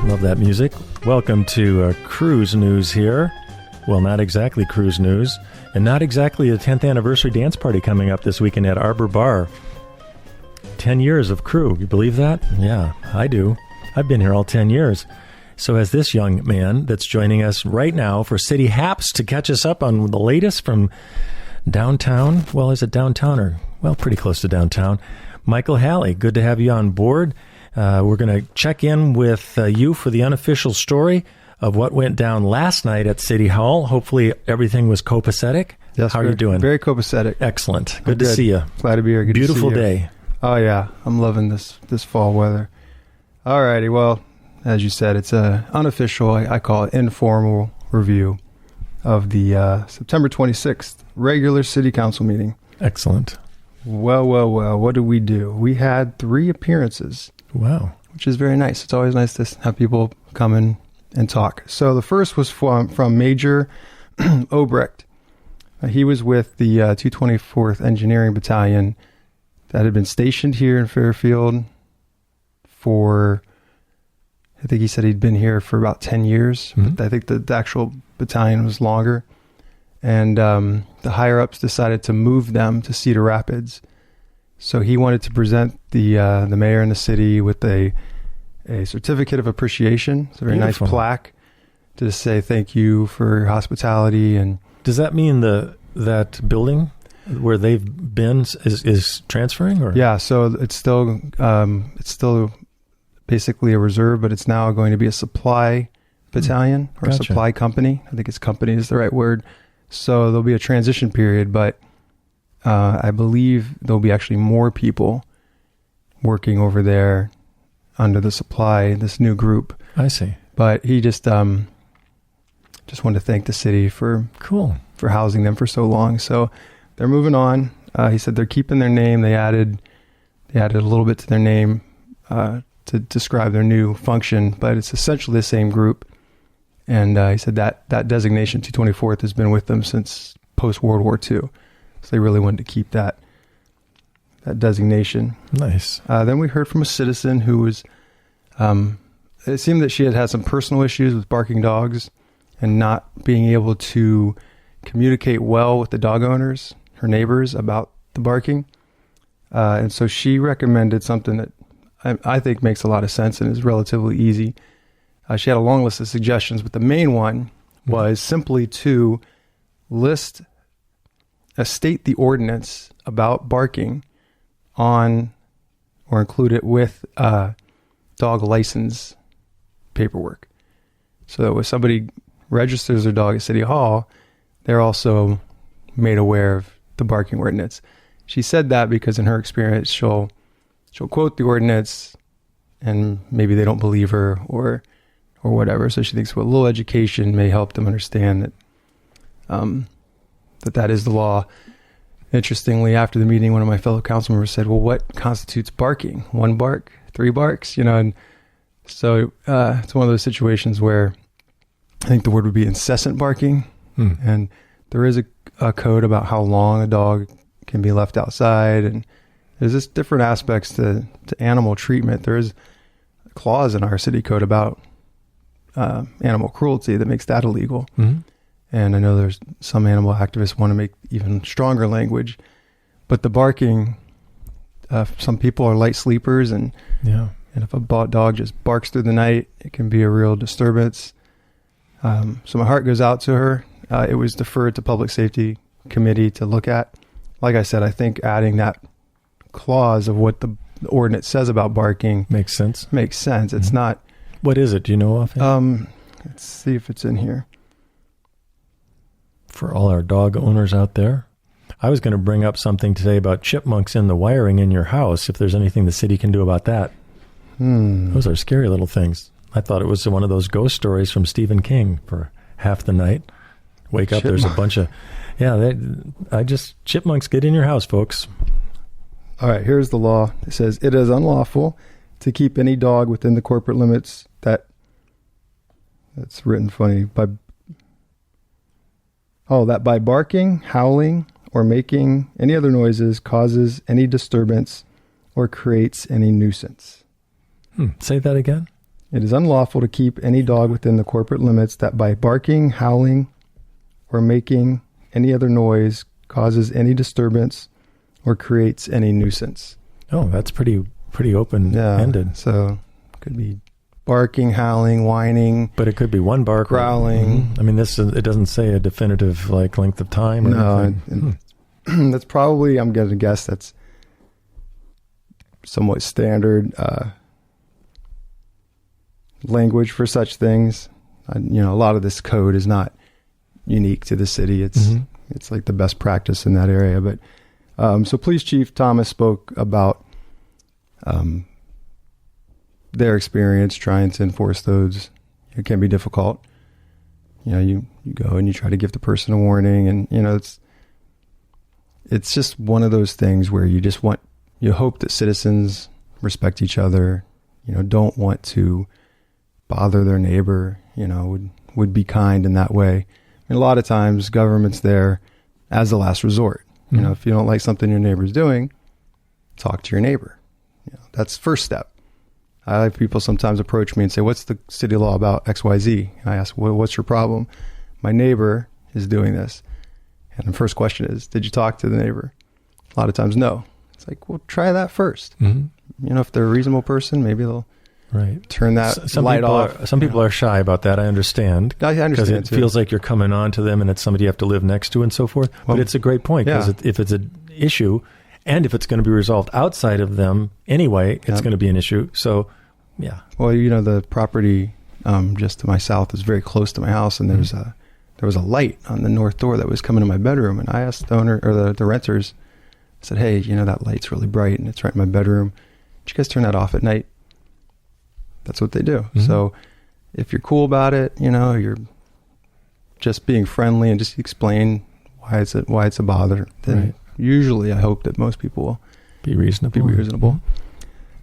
Love that music. Welcome to Cruise News here. Well, not exactly Cruise News, and not exactly a 10th anniversary dance party coming up this weekend at Arbor Bar. 10 years of KRUU. You believe that? Yeah, I do. I've been here all 10 years. So has this young man that's joining us right now for City Haps to catch us up on the latest from downtown. Well, is it downtown or, well, pretty close to downtown. Michael Halley, good to have you on board. We're going to check in with you for the unofficial story of what went down last night at City Hall. Hopefully everything was copacetic. Yes, how are you doing? Very copacetic. Excellent. Good to see you. Glad to be here. Good Beautiful to see you. day. Oh, yeah. I'm loving this fall weather. All righty. Well, as you said, it's a unofficial, I call it informal review of the September 26th regular city council meeting. Excellent. Well, what did we do? We had 3 appearances. Wow. Which is very nice. It's always nice to have people come in and talk. So the first was from Major Obrecht. He was with the 224th Engineering Battalion that had been stationed here in Fairfield for, I think he said he'd been here for about 10 years. Mm-hmm. But I think the actual battalion was longer. And the higher-ups decided to move them to Cedar Rapids. So he wanted to present the mayor and the city with a certificate of appreciation. It's a very Beautiful. nice plaque to say thank you for your hospitality. And does that mean that building where they've been is transferring? Or? Yeah, so it's still basically a reserve, but it's now going to be a supply battalion or Gotcha. a supply company. I think it's company is the right word. So there'll be a transition period, but I believe there'll be actually more people working over there under the supply, this new group. I see. But he just wanted to thank the city for housing them for so long. So they're moving on. He said they're keeping their name. They added a little bit to their name to describe their new function, but it's essentially the same group. And he said that designation, 224th, has been with them since post-World War II. So they really wanted to keep that designation. Nice. Then we heard from a citizen who was, it seemed that she had some personal issues with barking dogs and not being able to communicate well with the dog owners, her neighbors, about the barking. And so she recommended something that I think makes a lot of sense and is relatively easy. She had a long list of suggestions, but the main one was simply to state the ordinance about barking on or include it with dog license paperwork. So that when somebody registers their dog at City Hall, they're also made aware of the barking ordinance. She said that because in her experience, she'll quote the ordinance and maybe they don't believe her or whatever. So she thinks a little education may help them understand that is the law. Interestingly, after the meeting, one of my fellow council members said, well, what constitutes barking? 1 bark? 3 barks? And so it's one of those situations where I think the word would be incessant barking. And there is a code about how long a dog can be left outside. And there's just different aspects to animal treatment. There is a clause in our city code about animal cruelty that makes that illegal. Mm-hmm. And I know there's some animal activists want to make even stronger language, but the barking, some people are light sleepers and if a dog just barks through the night, it can be a real disturbance. So my heart goes out to her. It was deferred to Public Safety Committee to look at. Like I said, I think adding that clause of what the ordinance says about barking makes sense. Mm-hmm. It's not. What is it? Do you know offhand? Let's see if it's in here. For all our dog owners out there, I was going to bring up something today about chipmunks in the wiring in your house, if there's anything the city can do about that. Those are scary little things. I thought it was one of those ghost stories from Stephen King for half the night. Wake up, there's a bunch of... chipmunks get in your house, folks. All right, here's the law. It says, it is unlawful to keep any dog within the corporate limits that's written funny, that by barking, howling, or making any other noises causes any disturbance or creates any nuisance. Say that again. It is unlawful to keep any dog within the corporate limits that by barking, howling, or making any other noise causes any disturbance or creates any nuisance. Oh, that's pretty open-ended. Yeah, so it could be barking, howling, whining. But it could be one bark. Growling. I mean, it doesn't say a definitive length of time. Or no, that's probably, I'm going to guess that's somewhat standard language for such things. A lot of this code is not unique to the city. It's like the best practice in that area. But so Police Chief Thomas spoke about their experience trying to enforce those. It can be difficult. You go and you try to give the person a warning, and it's just one of those things where you hope that citizens respect each other, don't want to bother their neighbor, would be kind in that way. And a lot of times government's there as a last resort. If you don't like something your neighbor's doing, talk to your neighbor. That's first step. I have people sometimes approach me and say, what's the city law about XYZ? And I ask, well, what's your problem? My neighbor is doing this. And the first question is, did you talk to the neighbor? A lot of times, no. It's like, well, try that first. If they're a reasonable person, maybe they'll turn that light off. Some people are shy about that. I understand. I understand because it feels like you're coming on to them and it's somebody you have to live next to and so forth. Well, but it's a great point because if it's an issue and if it's going to be resolved outside of them anyway, it's going to be an issue. So, yeah. Well, the property just to my south is very close to my house, and there was a light on the north door that was coming to my bedroom, and I asked the owner or the renters, I said, hey, that light's really bright and it's right in my bedroom. Did you guys turn that off at night? That's what they do. So if you're cool about it, you're just being friendly and just explain why it's a bother, then usually I hope that most people will be reasonable.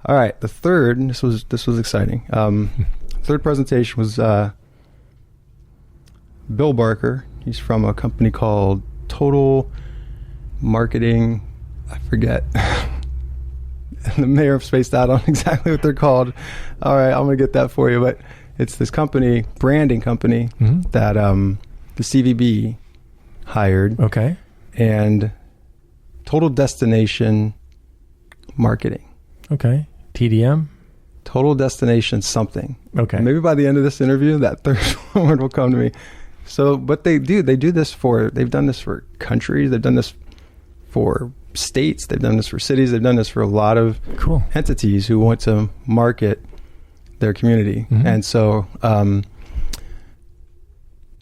All right. The third, and this was exciting. Third presentation was Bill Barker. He's from a company called Total Marketing. I forget. The mayor spaced out on exactly what they're called. All right, I'm going to get that for you. But it's this company, branding company, that the CVB hired. Okay. And Total Destination Marketing. Okay. TDM? Total Destination something. Okay. Maybe by the end of this interview, that third word will come to me. So, but they've done this for countries. They've done this for states. They've done this for cities. They've done this for a lot of entities who want to market their community. And so, and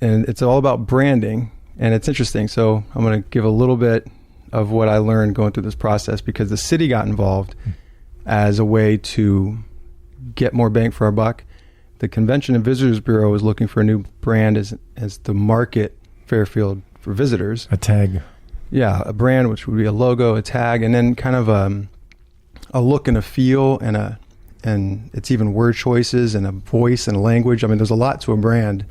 it's all about branding, and it's interesting. So I'm going to give a little bit of what I learned going through this process, because the city got involved as a way to get more bang for our buck. The Convention and Visitors Bureau was looking for a new brand as to market Fairfield for visitors. A tag. Yeah, a brand, which would be a logo, a tag, and then kind of a look and a feel, and it's even word choices and a voice and a language. I mean, there's a lot to a brand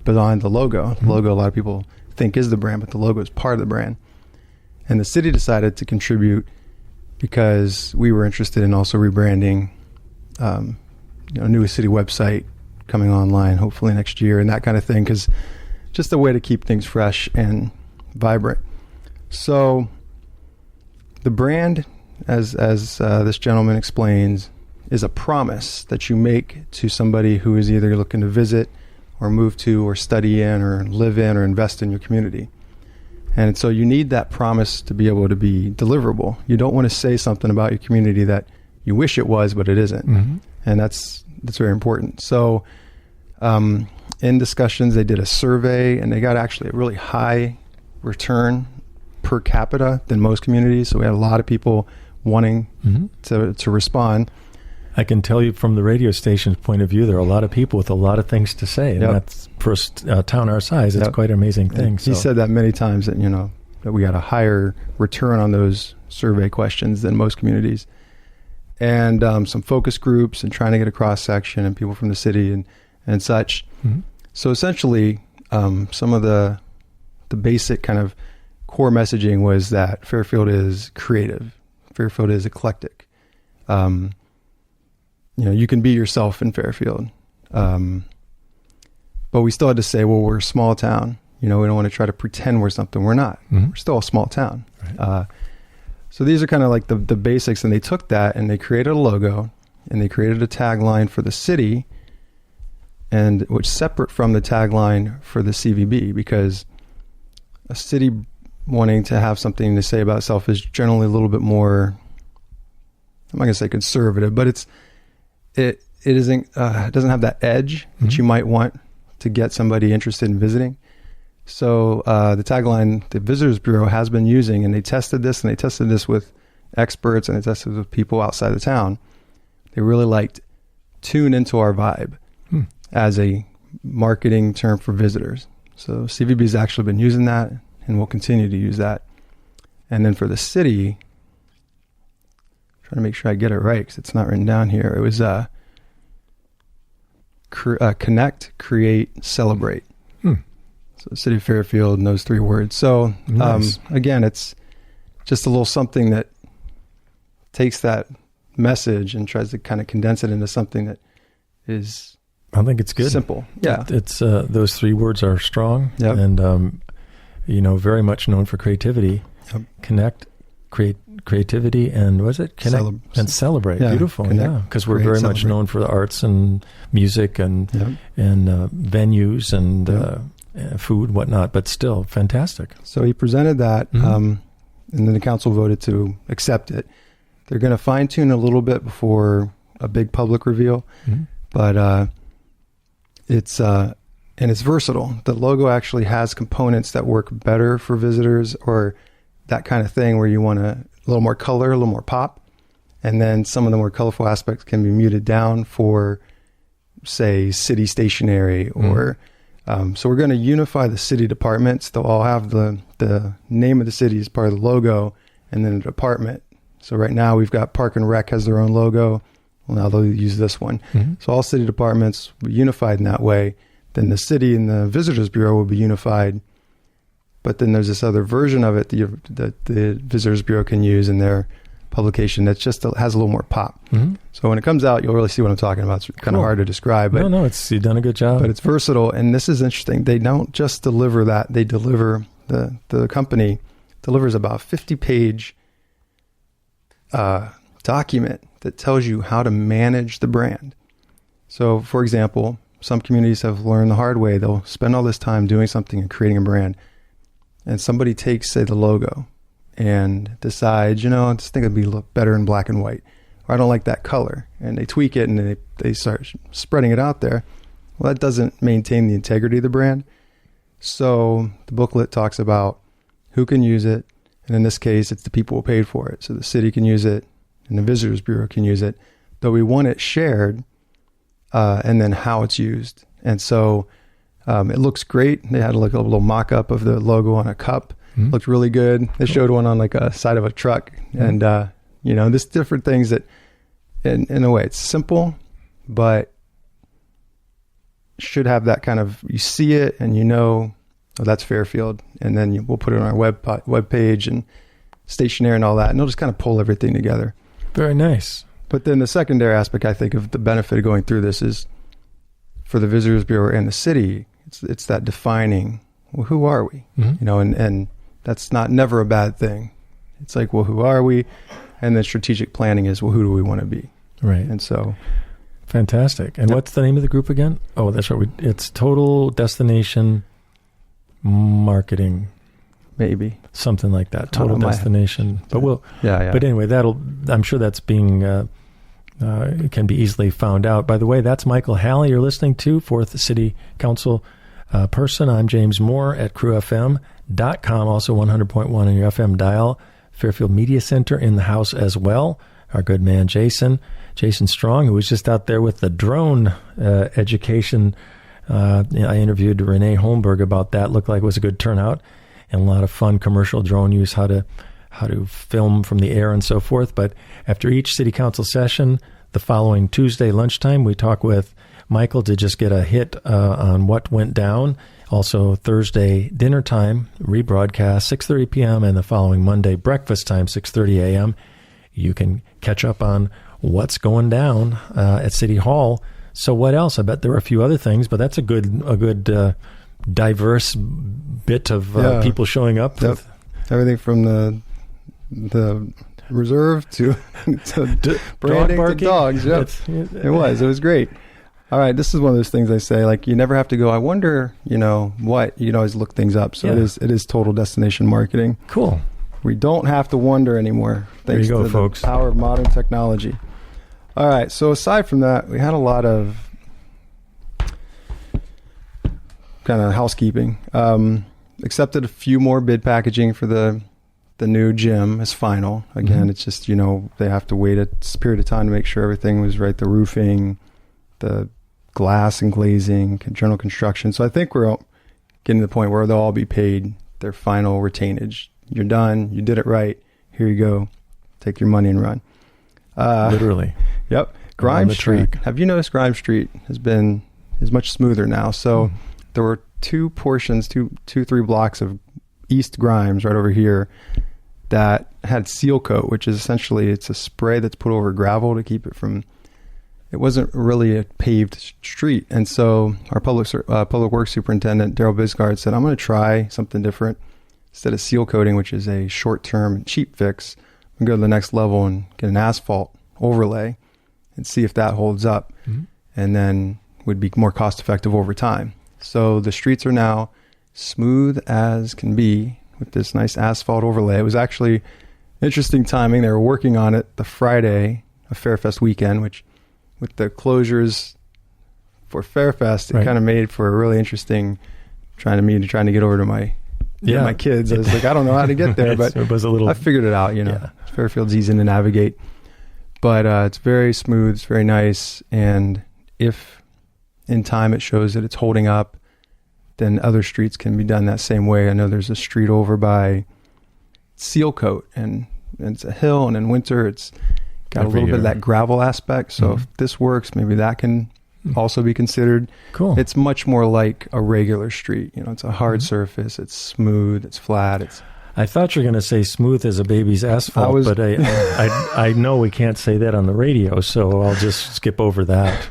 beyond the logo. The logo, a lot of people think is the brand, but the logo is part of the brand. And the city decided to contribute because we were interested in also rebranding, a new city website coming online hopefully next year and that kind of thing, because just a way to keep things fresh and vibrant. So the brand, as this gentleman explains, is a promise that you make to somebody who is either looking to visit or move to or study in or live in or invest in your community. And so you need that promise to be able to be deliverable. You don't want to say something about your community that you wish it was, but it isn't. And that's very important. So in discussions, they did a survey, and they got actually a really high return per capita than most communities. So we had a lot of people wanting to respond. I can tell you from the radio station's point of view, there are a lot of people with a lot of things to say. And that's for a town our size, it's quite an amazing thing. He said that many times, that, that we got a higher return on those survey questions than most communities. And some focus groups and trying to get a cross-section and people from the city and such. So essentially, some of the basic kind of core messaging was that Fairfield is creative. Fairfield is eclectic. You can be yourself in Fairfield. But we still had to say, well, we're a small town. We don't want to try to pretend we're something we're not. We're still a small town. Right. So these are kind of like the basics, and they took that and they created a logo and they created a tagline for the city, and which separate from the tagline for the CVB, because a city wanting to have something to say about itself is generally a little bit more, I'm not going to say conservative, but it isn't, it doesn't have that edge that you might want to get somebody interested in visiting. So the tagline the Visitors Bureau has been using, and they tested this with experts, and they tested with people outside the town. They really liked tune into our vibe as a marketing term for visitors. So CVB has actually been using that, and will continue to use that. And then for the city, trying to make sure I get it right because it's not written down here. It was connect, create, celebrate. So the city of Fairfield and those 3 words. So nice. Again, it's just a little something that takes that message and tries to kind of condense it into something that is, I think it's good. Simple. Yeah. It's those 3 words are strong. Yep. And very much known for creativity. Yep. Connect, creativity, and was it connect and celebrate? Yeah, beautiful. connect, Because we're create, very celebrate. much known for the arts and music and venues and food, whatnot. But still, fantastic. So he presented that, and then the council voted to accept it. They're going to fine tune a little bit before a big public reveal, but it's versatile. The logo actually has components that work better for visitors, or that kind of thing where you want a little more color, a little more pop. And then some of the more colorful aspects can be muted down for, say, city stationery or, so we're going to unify the city departments. They'll all have the name of the city as part of the logo, and then a department. So right now we've got Park and Rec has their own logo. Well, now they'll use this one. So all city departments will be unified in that way. Then the city and the Visitors Bureau will be unified. But then there's this other version of it that the Visitors Bureau can use in their publication that just has a little more pop. So when it comes out, you'll really see what I'm talking about. It's kind of hard to describe. But No, you've done a good job. But it's versatile, and this is interesting. They don't just deliver that. They deliver, the company delivers about a 50-page document that tells you how to manage the brand. So, for example, some communities have learned the hard way. They'll spend all this time doing something and creating a brand, and somebody takes, say, the logo and decides, I just think it'd be look better in black and white, or I don't like that color, and they tweak it and they start spreading it out there. Well, that doesn't maintain the integrity of the brand. So the booklet talks about who can use it, and in this case, it's the people who paid for it. So the city can use it, and the Visitors Bureau can use it, though we want it shared, and then how it's used. And so it looks great. They had like a little mock-up of the logo on a cup. Looked really good. They showed one on like a side of a truck, and there's different things that, in a way, it's simple, but should have that kind of, you see it and oh, that's Fairfield, and then we'll put it on our web page and stationery and all that, and it'll just kind of pull everything together. Very nice. But then the secondary aspect, I think, of the benefit of going through this is for the Visitors Bureau and the city, it's that defining, well, who are we? And that's never a bad thing. It's like, well, who are we? And then strategic planning is, well, who do we want to be? Right. And so. Fantastic. And what's the name of the group again? Oh, that's right. It's Total Destination Marketing. Maybe. Something like that. Total Destination. But But anyway, I'm sure that's being, it can be easily found out. By the way, that's Michael Halley you're listening to, 4th City Council person. I'm James Moore at KRUU-FM.com, also 100.1 on your FM dial. Fairfield Media Center in the house as well. Our good man, Jason Strong, who was just out there with the drone education. I interviewed Renee Holmberg about that. Looked like it was a good turnout and a lot of fun commercial drone use, how to film from the air and so forth. But after each city council session, the following Tuesday lunchtime, we talk with Michael to just get a hit on what went down. Also Thursday dinner time, rebroadcast 6:30 p.m. and the following Monday breakfast time, 6:30 a.m. You can catch up on what's going down at City Hall So what else? I bet there were a few other things, but that's a good diverse bit of people showing up. Yep. Everything from the reserve to branding to dogs. Yep. It was great. All right, this is one of those things I say, like, you never have to go, I wonder, what? You can always look things up. So it is total destination marketing. Cool. We don't have to wonder anymore, thanks to folks. The power of modern technology. All right, so aside from that, we had a lot of kind of housekeeping. Accepted a few more bid packaging for the new gym as final. Again, it's just, they have to wait a period of time to make sure everything was right. The roofing, the glass and glazing, general construction. So I think we're getting to the point where they'll all be paid their final retainage. You're done. You did it right. Here you go. Take your money and run. Literally. Yep. Grimes Street. Have you noticed Grimes Street is much smoother now? So there were two portions, three blocks of East Grimes right over here that had seal coat, which is essentially, it's a spray that's put over gravel to keep it from, it wasn't really a paved street. And so our public works superintendent, Daryl Bisgard, said, I'm going to try something different. Instead of seal coating, which is a short-term cheap fix, I'm going to go to the next level and get an asphalt overlay and see if that holds up, and then would be more cost-effective over time. So the streets are now smooth as can be with this nice asphalt overlay. It was actually interesting timing. They were working on it the Friday of Fairfest weekend, which with the closures for Fairfest, it kind of made for a really interesting trying to get over to my kids. I was like, I don't know how to get there, but it was a little, I figured it out, Fairfield's easy to navigate, but it's very smooth. It's very nice. And if in time it shows that it's holding up, then other streets can be done that same way. I know there's a street over by Seal Coat, and it's a hill, and in winter it's got a little bit of that gravel aspect. So if this works, maybe that can also be considered. Cool. It's much more like a regular street. It's a hard surface. It's smooth. It's flat. I thought you were going to say smooth as a baby's asphalt, but I know we can't say that on the radio, so I'll just skip over that.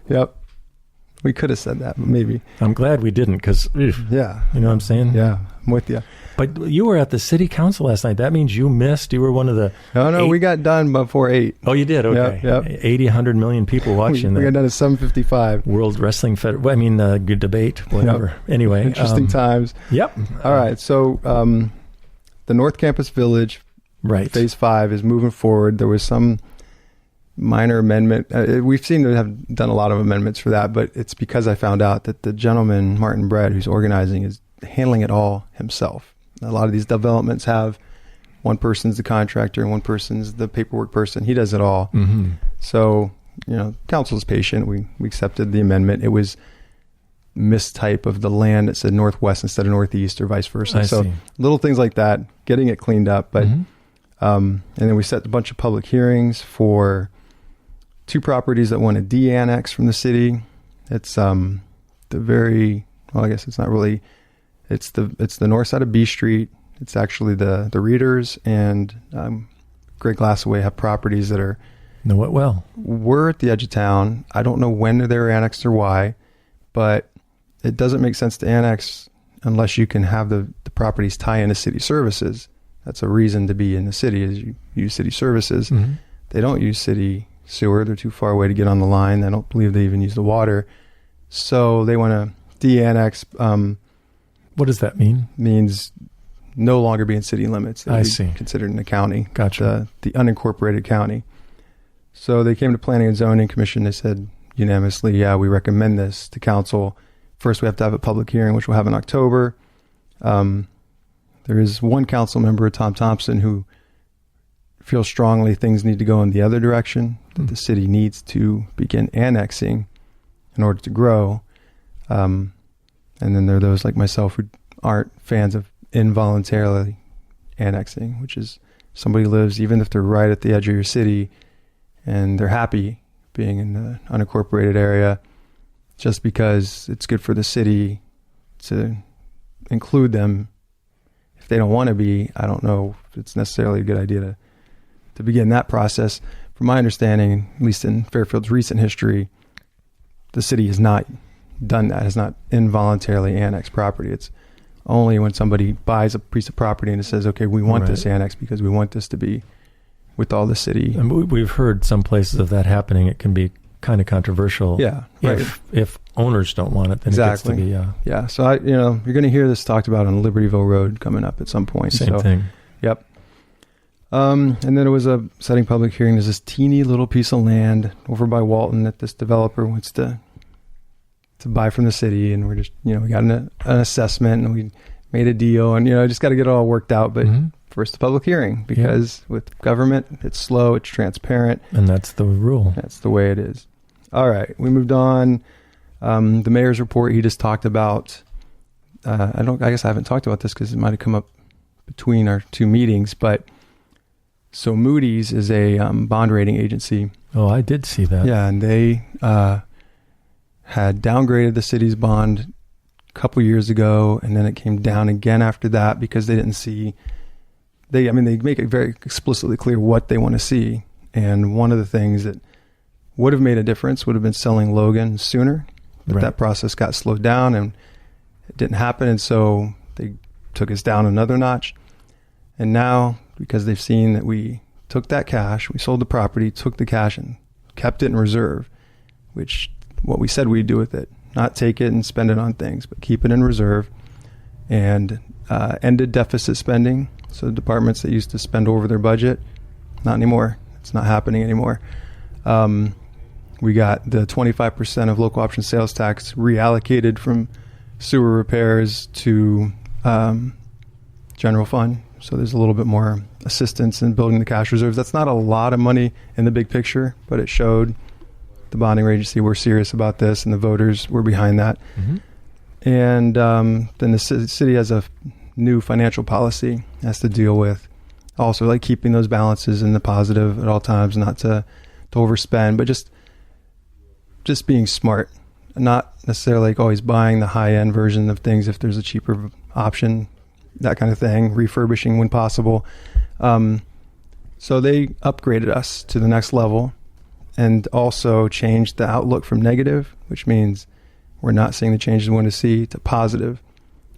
Yep. We could have said that, but maybe. I'm glad we didn't, because, you know what I'm saying? Yeah, I'm with you. But you were at the city council last night. That means you missed. You were one of the... No, we got done before 8. Oh, you did? Okay. Yep. 80, 100 million people watching we got done at 7:55. World Wrestling Federation. Good debate, whatever. Yep. Anyway. Interesting times. Yep. All right. So the North Campus Village, Phase 5, is moving forward. There was some minor amendment. We've seen to have done a lot of amendments for that, but it's because I found out that the gentleman, Martin Brett, who's organizing, is handling it all himself. A lot of these developments have one person's the contractor and one person's the paperwork person. He does it all. Mm-hmm. So, council's patient. We accepted the amendment. It was mistype of the land. It said northwest instead of northeast, or vice versa. So little things like that, getting it cleaned up. But and then we set a bunch of public hearings for 2 properties that want to de-annex from the city. It's I guess it's not really. It's the north side of B Street. It's actually the Readers and Great Glassaway have properties that are... Know it well. We're at the edge of town. I don't know when they were annexed or why, but it doesn't make sense to annex unless you can have the properties tie into city services. That's a reason to be in the city, is you use city services. Mm-hmm. They don't use city sewer. They're too far away to get on the line. I don't believe they even use the water. So they want to de-annex... what does that mean? Means no longer be in city limits. I see. Considered in the county. Gotcha. The unincorporated county. So they came to Planning and Zoning Commission. They said unanimously, we recommend this to council. First, we have to have a public hearing, which we'll have in October. There is one council member, Tom Thompson, who feels strongly things need to go in the other direction, that the city needs to begin annexing in order to grow. And then there are those like myself who aren't fans of involuntarily annexing, which is somebody lives, even if they're right at the edge of your city, and they're happy being in the unincorporated area, just because it's good for the city to include them. If they don't want to be, I don't know if it's necessarily a good idea to begin that process. From my understanding, at least in Fairfield's recent history, the city has not done that, has not involuntarily annexed property. It's only when somebody buys a piece of property and it says, okay, we want this annexed because we want this to be with all the city. And we've heard some places of that happening. It can be kind of controversial. Yeah. If owners don't want it, then it gets to be. Yeah. So you're going to hear this talked about on Libertyville Road coming up at some point. Same thing. Yep. And then it was a setting public hearing. There's this teeny little piece of land over by Walton that this developer wants to buy from the city, and we're just, we got an assessment and we made a deal, and just got to get it all worked out. But first, the public hearing, because with government, it's slow, it's transparent, and that's the rule. That's the way it is. All right, we moved on. The mayor's report. He just talked about. I guess I haven't talked about this because it might have come up between our two meetings, but. So Moody's is a bond rating agency. Oh, I did see that. Yeah, and they had downgraded the city's bond a couple years ago, and then it came down again after that because they didn't see. They make it very explicitly clear what they want to see, and one of the things that would have made a difference would have been selling Logan sooner, but that process got slowed down and it didn't happen, and so they took us down another notch, and now. Because they've seen that we took that cash, we sold the property, took the cash and kept it in reserve, which what we said we'd do with it, not take it and spend it on things, but keep it in reserve, and ended deficit spending. So the departments that used to spend over their budget, not anymore. It's not happening anymore. We got the 25% of local option sales tax reallocated from sewer repairs to general fund. So there's a little bit more assistance in building the cash reserves. That's not a lot of money in the big picture, but it showed the bonding agency were serious about this, and the voters were behind that. Mm-hmm. And then the city has a new financial policy, has to deal with also like keeping those balances in the positive at all times, not to overspend, but just being smart, not necessarily like always buying the high end version of things if there's a cheaper option. That kind of thing, refurbishing when possible. So they upgraded us to the next level and also changed the outlook from negative, which means we're not seeing the changes we want to see, to positive,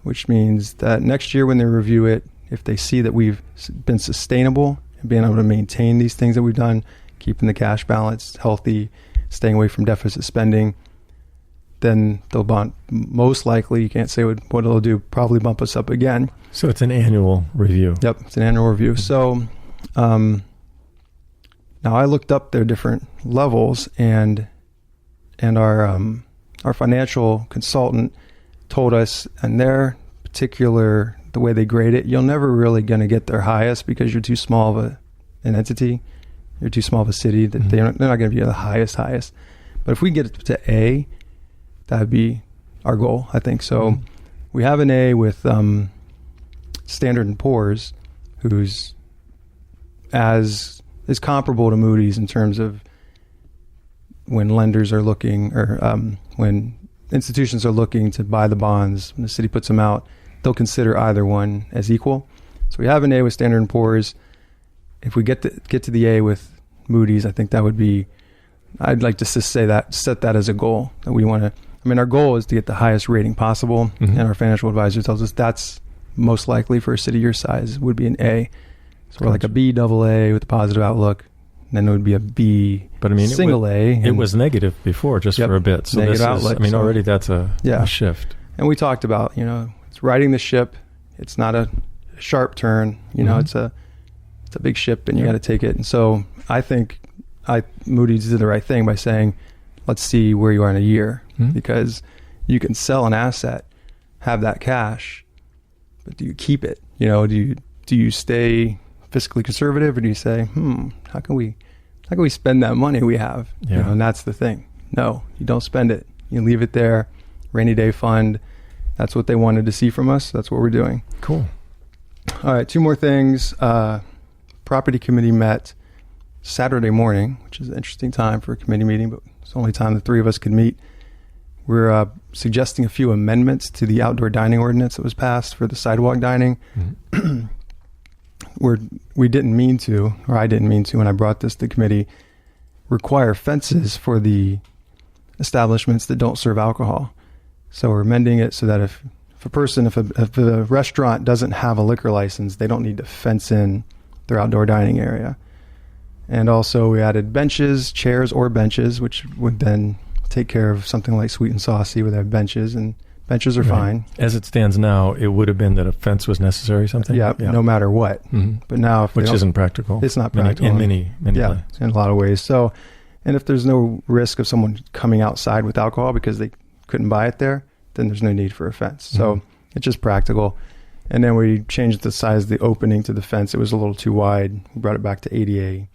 which means that next year when they review it, if they see that we've been sustainable and being able to maintain these things that we've done, keeping the cash balance healthy, staying away from deficit spending, then they'll bump, most likely, you can't say what it'll do, probably bump us up again. So it's an annual review. Yep, it's an annual review. So now I looked up their different levels, and our financial consultant told us, and their particular, the way they grade it, you're never really going to get their highest because you're too small of an entity. You're too small of a city that they're not going to be the highest. But if we get it to A, that would be our goal, I think. So we have an A with Standard & Poor's, who's is comparable to Moody's in terms of when lenders are looking, or when institutions are looking to buy the bonds, when the city puts them out, they'll consider either one as equal. So we have an A with Standard & Poor's. If we get to the A with Moody's, I think that would be, I'd like to set that as a goal that we want to. Our goal is to get the highest rating possible, and our financial advisor tells us that's most likely for a city your size would be an A. So we're like a B double A with a positive outlook, and then it would be a B single A. It was negative before just for a bit. So negative outlook. Already that's a shift. And we talked about, it's riding the ship. It's not a sharp turn. It's a big ship, and you got to take it. And so I think Moody's did the right thing by saying, let's see where you are in a year, because you can sell an asset, have that cash, but do you keep it? Do you stay fiscally conservative, or do you say, how can we spend that money we have? Yeah. And that's the thing. No, you don't spend it. You leave it there, rainy day fund. That's what they wanted to see from us. That's what we're doing. Cool. All right, two more things. Property committee met Saturday morning, which is an interesting time for a committee meeting, but it's the only time the three of us could meet. We're suggesting a few amendments to the outdoor dining ordinance that was passed for the sidewalk dining. We didn't mean to, or I didn't mean to when I brought this to committee, require fences for the establishments that don't serve alcohol. So we're amending it so that if a restaurant doesn't have a liquor license, they don't need to fence in their outdoor dining area. And also we added benches, chairs or benches, which would then take care of something like Sweet and Saucy where they have benches, and benches are fine. As it stands now, it would have been that a fence was necessary or something? Yeah, no matter what. Mm-hmm. But now, which isn't practical. It's not practical. In many yeah, in a lot of ways. So, and if there's no risk of someone coming outside with alcohol because they couldn't buy it there, then there's no need for a fence. So it's just practical. And then we changed the size of the opening to the fence. It was a little too wide. We brought it back to ADA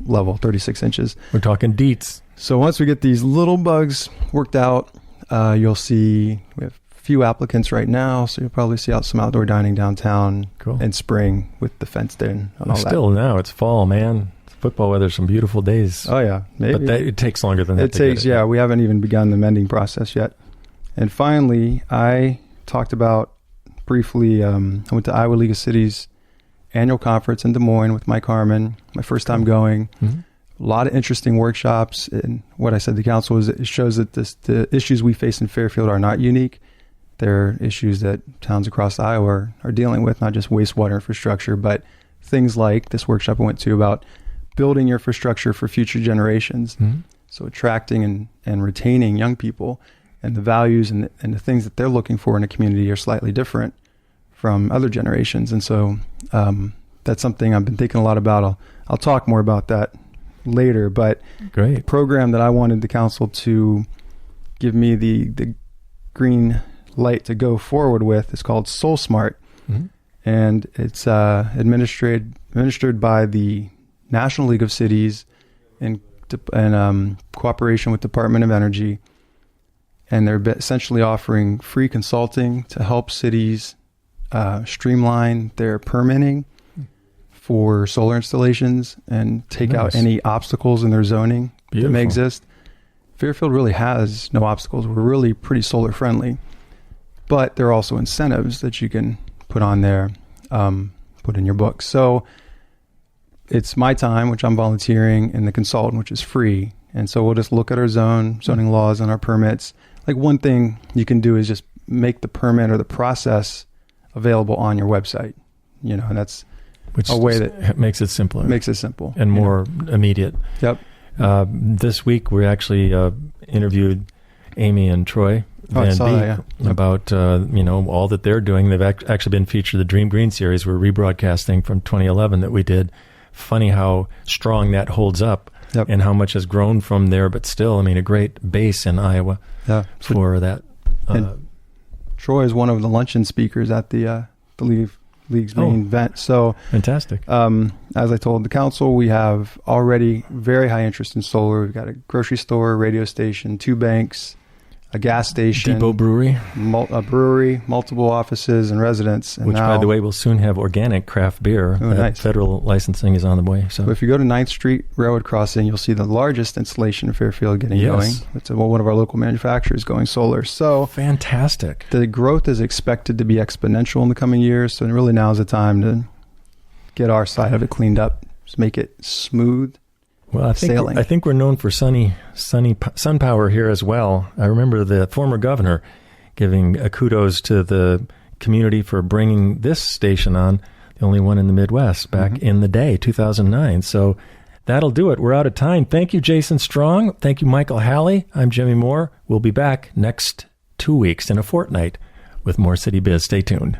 level, 36 inches. We're talking deets. So once we get these little bugs worked out, you'll see we have a few applicants right now. So you'll probably see some outdoor dining downtown in spring with the fenced in and all that. Still now, it's fall, man. Football weather, some beautiful days. Oh, yeah. Maybe. But it takes longer than that. It takes, we haven't even begun the mending process yet. And finally, I talked about briefly, I went to Iowa League of Cities annual conference in Des Moines with Mike Harmon, my first time going. Mm-hmm. A lot of interesting workshops. And what I said to council is it shows that the issues we face in Fairfield are not unique. They're issues that towns across Iowa are dealing with, not just wastewater infrastructure, but things like this workshop I went to about building your infrastructure for future generations. Mm-hmm. So attracting and retaining young people, and the values and the things that they're looking for in a community are slightly different from other generations. And so that's something I've been thinking a lot about. I'll talk more about that later, but great. The program that I wanted the council to give me the green light to go forward with is called Soul Smart. Mm-hmm. And it's administered by the National League of Cities in cooperation with Department of Energy. And they're essentially offering free consulting to help cities streamline their permitting for solar installations and take out any obstacles in their zoning that may exist. Fairfield really has no obstacles. We're really pretty solar friendly, but there are also incentives that you can put on there, put in your book. So it's my time, which I'm volunteering, and the consultant, which is free. And so we'll just look at our zoning laws and our permits. Like one thing you can do is just make the permit or the process available on your website, and that's a way that makes it simpler. Makes it simple. And more immediate. Yep. This week we actually interviewed Amy and Troy Van Beek about, all that they're doing. They've actually been featured in the Dream Green series. We're rebroadcasting from 2011 that we did. Funny how strong that holds up. Yep. And how much has grown from there, but still, a great base in Iowa for that. And Troy is one of the luncheon speakers at the League's main event. So fantastic. As I told the council, we have already very high interest in solar. We've got a grocery store, radio station, 2 banks, a gas station, Depot Brewery, a brewery, multiple offices and residents. And which, by the way, will soon have organic craft beer. Nice. Federal licensing is on the way. So if you go to 9th Street Railroad Crossing, you'll see the largest installation in Fairfield getting going. It's one of our local manufacturers going solar. So fantastic. The growth is expected to be exponential in the coming years. So really now is the time to get our side of it cleaned up, just make it smooth. Well, I think we're known for sun power here as well. I remember the former governor giving kudos to the community for bringing this station on, the only one in the Midwest, back in the day, 2009. So that'll do it. We're out of time. Thank you, Jason Strong. Thank you, Michael Halley. I'm Jimmy Moore. We'll be back next 2 weeks in a fortnight with more City Biz. Stay tuned.